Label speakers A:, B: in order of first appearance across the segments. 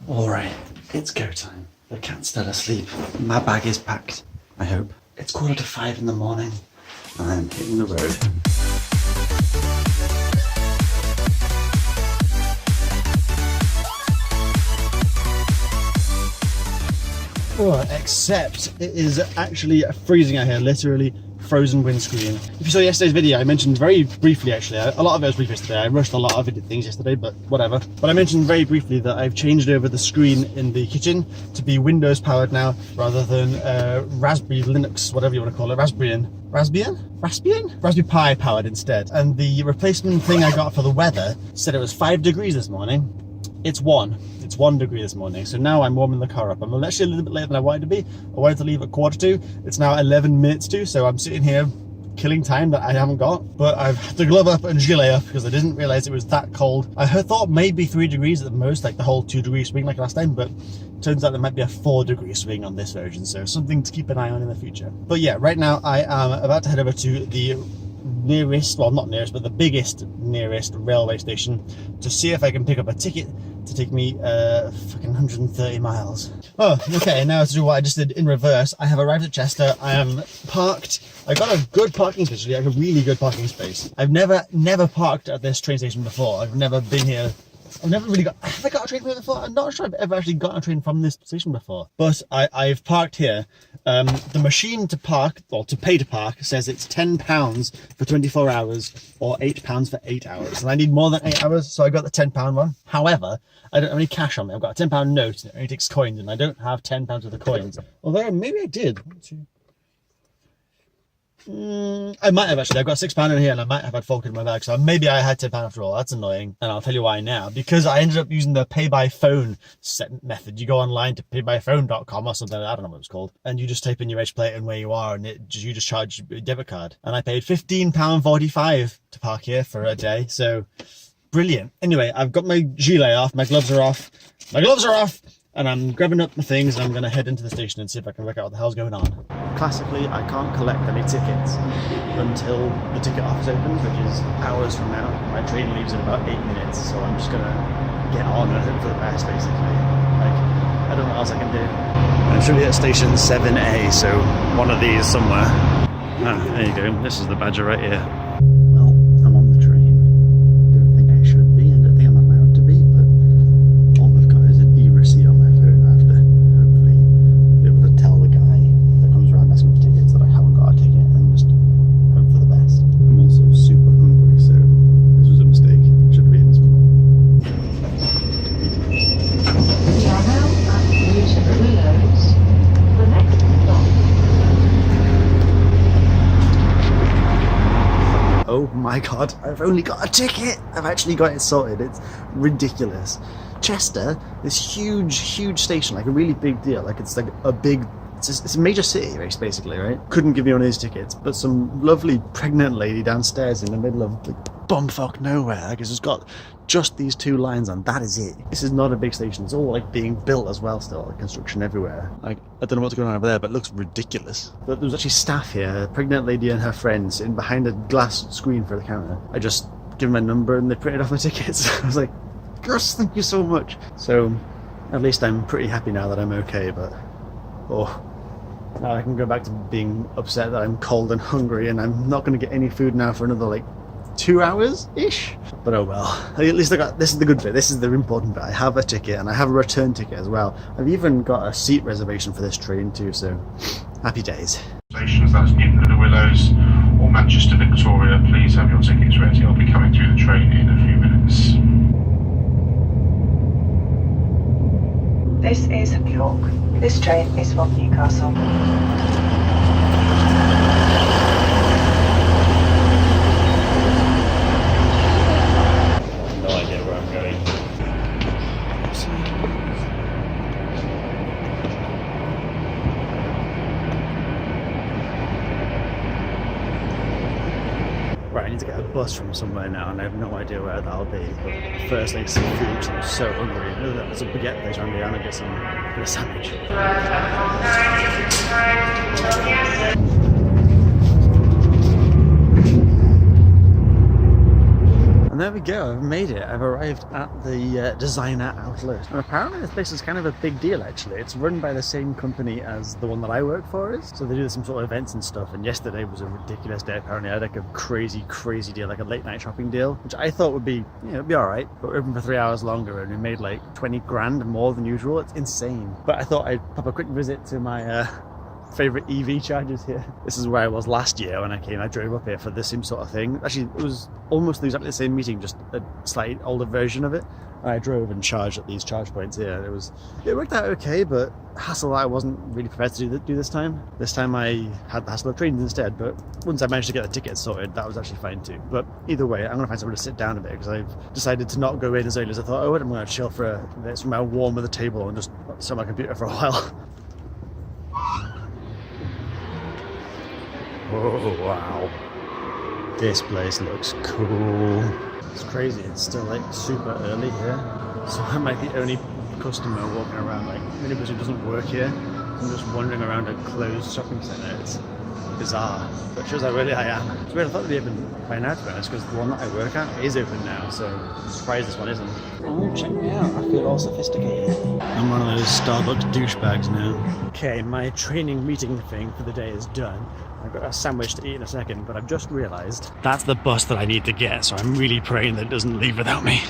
A: Alright, it's go time. The cat's still asleep. My bag is packed, I hope. It's 4:45 in the morning and I'm hitting the road. Oh, except it is actually freezing out here, literally frozen windscreen. If you saw yesterday's video, I mentioned very briefly, actually, a lot of it was brief yesterday. I rushed a lot of things yesterday, but whatever. But I mentioned very briefly that I've changed over the screen in the kitchen to be Windows powered now, rather than Raspberry Linux, whatever you want to call it, Raspberry Pi powered instead. And the replacement thing I got for the weather said it was 5 degrees this morning. It's 1 degree this morning, so now I'm warming the car up. I'm actually a little bit later than I wanted to be. I wanted to leave at 1:45. It's now 11 minutes to, so I'm sitting here killing time that I haven't got. But I've had the glove up and gilet up because I didn't realise it was that cold. I thought maybe 3 degrees at the most, like the whole 2-degree swing like last time, but turns out there might be a 4-degree swing on this version, so something to keep an eye on in the future. But yeah, right now I am about to head over to the nearest, well not nearest, but the biggest nearest railway station to see if I can pick up a ticket to take me fucking 130 miles. Oh, okay, now to do what I just did in reverse. I have arrived at Chester. I am parked. I got a good parking space, like a really good parking space. I've never parked at this train station before. I've never been here. I've never really got, have I got a train from here before? I'm not sure I've ever actually gotten a train from this station before. But I've parked here. The machine to park, or to pay to park, says it's £10 for 24 hours or £8 for 8 hours. And I need more than 8 hours, so I got the £10 one. However, I don't have any cash on me. I've got a £10 note and it only takes coins, and I don't have £10 worth of coins. Although maybe I did. I might have actually. I've got £6 in here and I might have had folk in my bag, so maybe I had £10 after all. That's annoying, and I'll tell you why now. Because I ended up using the pay by phone method. You go online to paybyphone.com or something, I don't know what it's called, and you just type in your edge plate and where you are, and you just charge a debit card. And I paid £15.45 to park here for a day, so brilliant. Anyway, I've got my gilet off, my gloves are off, and I'm grabbing up my things and I'm going to head into the station and see if I can work out what the hell's going on. Classically, I can't collect any tickets until the ticket office opens, which is hours from now. My train leaves in about 8 minutes, so I'm just going to get on and hope for the best, basically. Like, I don't know what else I can do. I'm surely at station 7A, so one of these somewhere. Ah, there you go. This is the badger right here. Well, I'm on the train. Don't think I should be, and I don't think I'm allowed to be, but all I've got is an e-receipt on my phone. I have to hopefully be able to tell the guy that comes around asking for tickets that I haven't got a ticket, and just hope for the best. I'm also super hungry, so this was a mistake. I should be in this one.
B: We are now at Newton Willows. The next stop.
A: Oh my god, I've only got a ticket! I've actually got it sorted. It's ridiculous. Chester, this huge station, like a really big deal. Like it's like a big, it's a major city race basically, right? Couldn't give me one of these tickets, but some lovely pregnant lady downstairs in the middle of like bumfuck nowhere. Like it's just got just these 2 lines on, that is it. This is not a big station. It's all like being built as well still, like construction everywhere. Like I don't know what's going on over there, but it looks ridiculous. But there was actually staff here, a pregnant lady and her friend sitting behind a glass screen for the counter. I just give them a number and they printed off my tickets. I was like, Gus, thank you so much. So at least I'm pretty happy now that I'm okay, but now I can go back to being upset that I'm cold and hungry and I'm not going to get any food now for another like 2 hours-ish. But oh well, at least I got, this is the good bit, this is the important bit. I have a ticket and I have a return ticket as well. I've even got a seat reservation for this train too, so happy days.
C: Stations, that's Newton Willows or Manchester Victoria, please have your tickets ready. I'll be coming through the train in a few minutes.
D: This is York. This train is from Newcastle.
A: No idea where I'm going. Right, I need to get a bus from somewhere now, and I have no idea where that'll be. But first, I need some food because I'm so hungry. There's a baguette place around here, and I get a sandwich. And there we go, I've made it. I've arrived at the designer outlet. And apparently this place is kind of a big deal actually. It's run by the same company as the one that I work for is. So they do some sort of events and stuff, and yesterday was a ridiculous day apparently. I had like a crazy deal, like a late night shopping deal, which I thought would be, you know, be alright. But we're open for 3 hours longer and we made like 20 grand more than usual. It's insane. But I thought I'd pop a quick visit to my favourite EV chargers here. This is where I was last year when I came. I drove up here for the same sort of thing. Actually, it was almost exactly the same meeting, just a slightly older version of it. I drove and charged at these charge points here. It worked out okay, but hassle I wasn't really prepared to do this time. This time I had the hassle of trains instead, but once I managed to get the ticket sorted, that was actually fine too. But either way, I'm gonna find somewhere to sit down a bit because I've decided to not go in as early as I thought I would. I'm gonna chill for a bit, somewhere warm at the table and just sit on my computer for a while. Oh wow, this place looks cool. It's crazy, it's still like super early here, so I might be the only customer walking around, like minibus who doesn't work here. I'm just wandering around a closed shopping centre. It's bizarre, but it shows how early I am. It's weird, I thought they'd be open by now to be honest, because the one that I work at is open now, so I'm surprised this one isn't. Oh, check me out, I feel all sophisticated. I'm one of those Starbucks douchebags now. Okay, my training meeting thing for the day is done. I've got a sandwich to eat in a second, but I've just realised that's the bus that I need to get, so I'm really praying that it doesn't leave without me.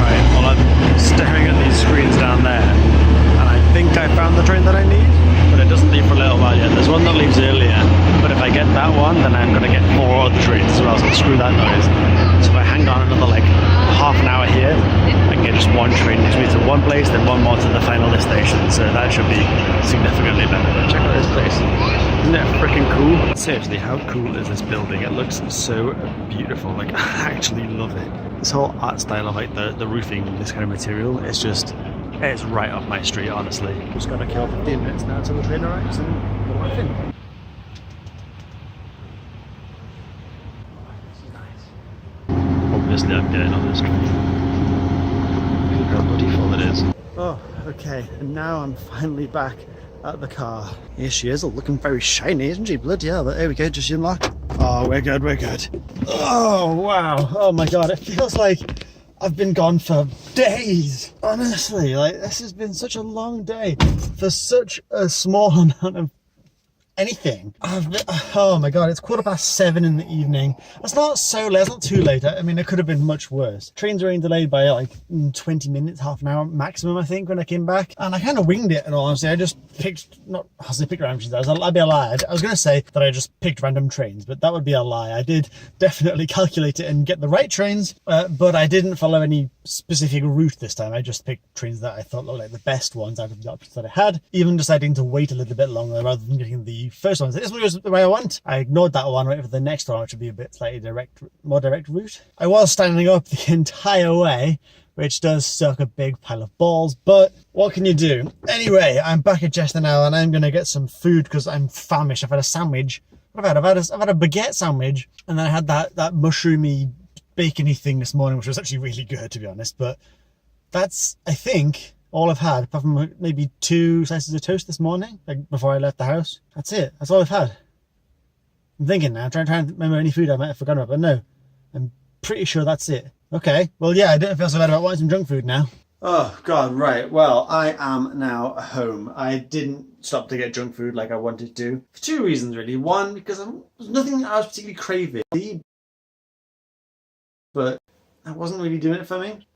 A: Right, well I'm staring at these screens down there, and I think I found the train that I need, but it doesn't leave for a little while yet. There's one that leaves earlier, but if I get that one, then I'm going to get 4 other trains as well, so screw that noise. So if I hang on another like half an hour here, I can get just one train that takes me to one place, then one more to the final destination, so that should be significantly better. But check out this place. Isn't it freaking cool? Seriously, how cool is this building? It looks so beautiful, like I actually love it. This whole art style of like the roofing, this kind of material, it's right up my street, honestly. Just gotta kill 15 minutes now till the train arrives and put my in. Obviously I'm getting on this train. Look how bloody full it is. Oh, okay, and now I'm finally back at the car. Here she is, looking very shiny, isn't she? Bloody hell, but there we go, just unlocked. Oh, we're good. Oh, wow. Oh my god, it feels like I've been gone for days. Honestly, like this has been such a long day for such a small amount of anything. Oh my god, it's 7:15 in the evening. That's not so late, it's not too late. I mean, it could have been much worse. Trains were delayed by like 20 minutes, half an hour maximum, I think, when I came back. And I kind of winged it, in all honesty. I just picked random trains. I'd be a lie. I was going to say that I just picked random trains, but that would be a lie. I did definitely calculate it and get the right trains, but I didn't follow any specific route this time. I just picked trains that I thought looked like the best ones out of the options that I had, even deciding to wait a little bit longer rather than getting the first one. This one goes the way I want. I ignored that one, waited for the next one, which would be a bit slightly more direct route. I was standing up the entire way, which does suck a big pile of balls, but what can you do? Anyway, I'm back at Chester now, and I'm gonna get some food because I'm famished. I've had a sandwich. What have I had? I've had a baguette sandwich, and then I had that mushroomy, bacony thing this morning, which was actually really good, to be honest. But that's, I think, all I've had, apart from maybe 2 slices of toast this morning, like before I left the house. That's it. That's all I've had. I'm thinking now, I'm trying to remember any food I might have forgotten about, but no, I'm pretty sure that's it. Okay, well, yeah, I don't feel so bad about wanting some junk food now. Oh, God, right. Well, I am now home. I didn't stop to get junk food like I wanted to. For 2 reasons, really. One, because there's nothing I was particularly craving, but that wasn't really doing it for me.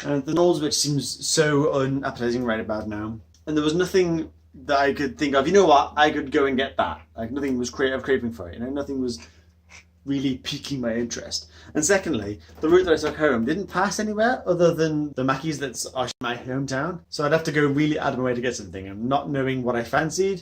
A: And the Knowles which seems so unappetizing right about now. And there was nothing that I could think of, you know what, I could go and get that. Like, nothing was craving for it, you know, nothing was really piquing my interest. And secondly, the route that I took home didn't pass anywhere other than the Mackey's that's my hometown. So I'd have to go really out of my way to get something, and not knowing what I fancied,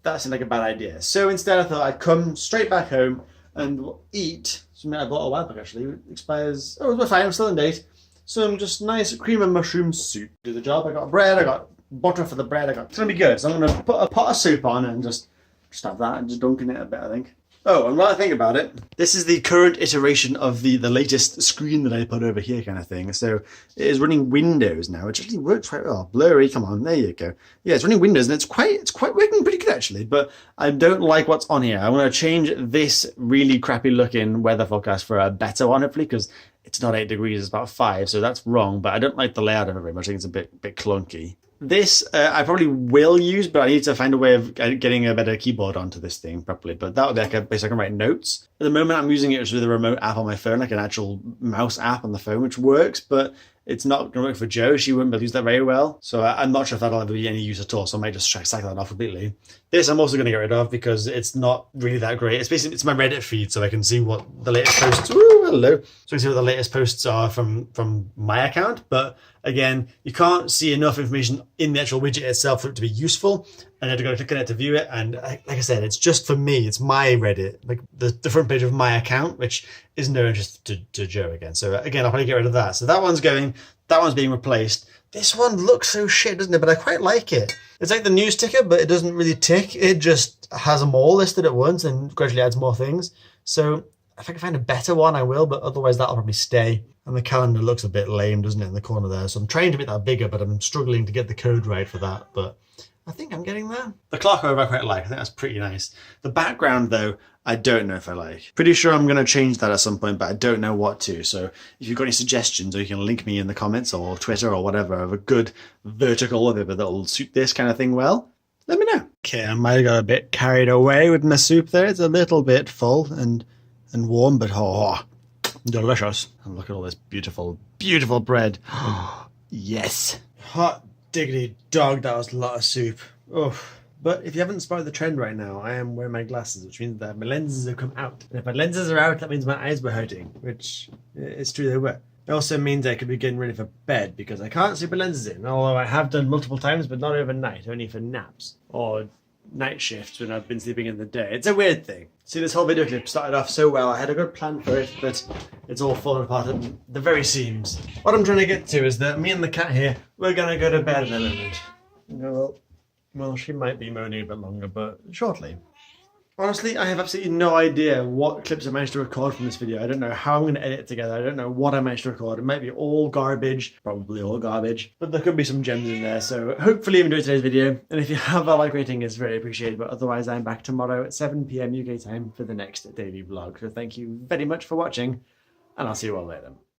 A: that seemed like a bad idea. So instead I thought I'd come straight back home and eat something I bought a while back actually. It expires, oh, it's fine, I'm still in date. Some just nice cream and mushroom soup. Do the job. I got bread, I got butter for the bread, it's gonna be good. So I'm gonna put a pot of soup on and just have that and just dunk in it a bit, I think. Oh, and while I think about it, this is the current iteration of the latest screen that I put over here kind of thing. So it is running Windows now, which actually works quite well. Blurry, come on, there you go. Yeah, it's running Windows and it's quite working pretty good actually, but I don't like what's on here. I want to change this really crappy looking weather forecast for a better one, hopefully, because it's not 8 degrees, it's about 5, so that's wrong, but I don't like the layout of it very much. I think it's a bit clunky. This I probably will use, but I need to find a way of getting a better keyboard onto this thing properly. But that would be like a place I can write notes. At the moment, I'm using it with a remote app on my phone, like an actual mouse app on the phone, which works, but it's not going to work for Jo. She wouldn't be able to use that very well. So I'm not sure if that'll ever be any use at all. So I might just try to cycle that off completely. This I'm also going to get rid of because it's not really that great. It's my Reddit feed, so I can see what the latest posts. Ooh, hello. So I can see what the latest posts are from my account. But again, you can't see enough information in the actual widget itself for it to be useful. And I had to go click on it to view it. And like I said, it's just for me. It's my Reddit, like the front page of my account, which is no interest to Jo again. So again, I'll probably get rid of that. So that one's going, that one's being replaced. This one looks so shit, doesn't it? But I quite like it. It's like the news ticker, but it doesn't really tick. It just has them all listed at once and gradually adds more things. So if I can find a better one, I will, but otherwise that'll probably stay. And the calendar looks a bit lame, doesn't it, in the corner there? So I'm trying to make that bigger, but I'm struggling to get the code right for that. But I think I'm getting there. The clock over I quite like. I think that's pretty nice. The background, though, I don't know if I like. Pretty sure I'm going to change that at some point, but I don't know what to. So if you've got any suggestions, or you can link me in the comments or Twitter or whatever of a good vertical of it that'll suit this kind of thing well, let me know. Okay, I might have got a bit carried away with my soup there. It's a little bit full and warm, but delicious. And look at all this beautiful, beautiful bread. Yes. Hot diggity dog, that was a lot of soup. Oh. But if you haven't spotted the trend right now, I am wearing my glasses, which means that my lenses have come out. And if my lenses are out, that means my eyes were hurting, which it's true they were. It also means I could be getting ready for bed because I can't sleep with lenses in, although I have done multiple times, but not overnight, only for naps or night shifts when I've been sleeping in the day. It's a weird thing. See, this whole video clip started off so well. I had a good plan for it, but it's all fallen apart at the very seams. What I'm trying to get to is that me and the cat here, we're going to go to bed in a moment. Well, she might be moaning a bit longer, but shortly. Honestly, I have absolutely no idea what clips I managed to record from this video. I don't know how I'm going to edit it together. I don't know what I managed to record. It might be all garbage, probably all garbage, but there could be some gems in there. So hopefully you enjoyed today's video. And if you have a like rating, it's very appreciated. But otherwise, I'm back tomorrow at 7 PM UK time for the next daily vlog. So thank you very much for watching, and I'll see you all later.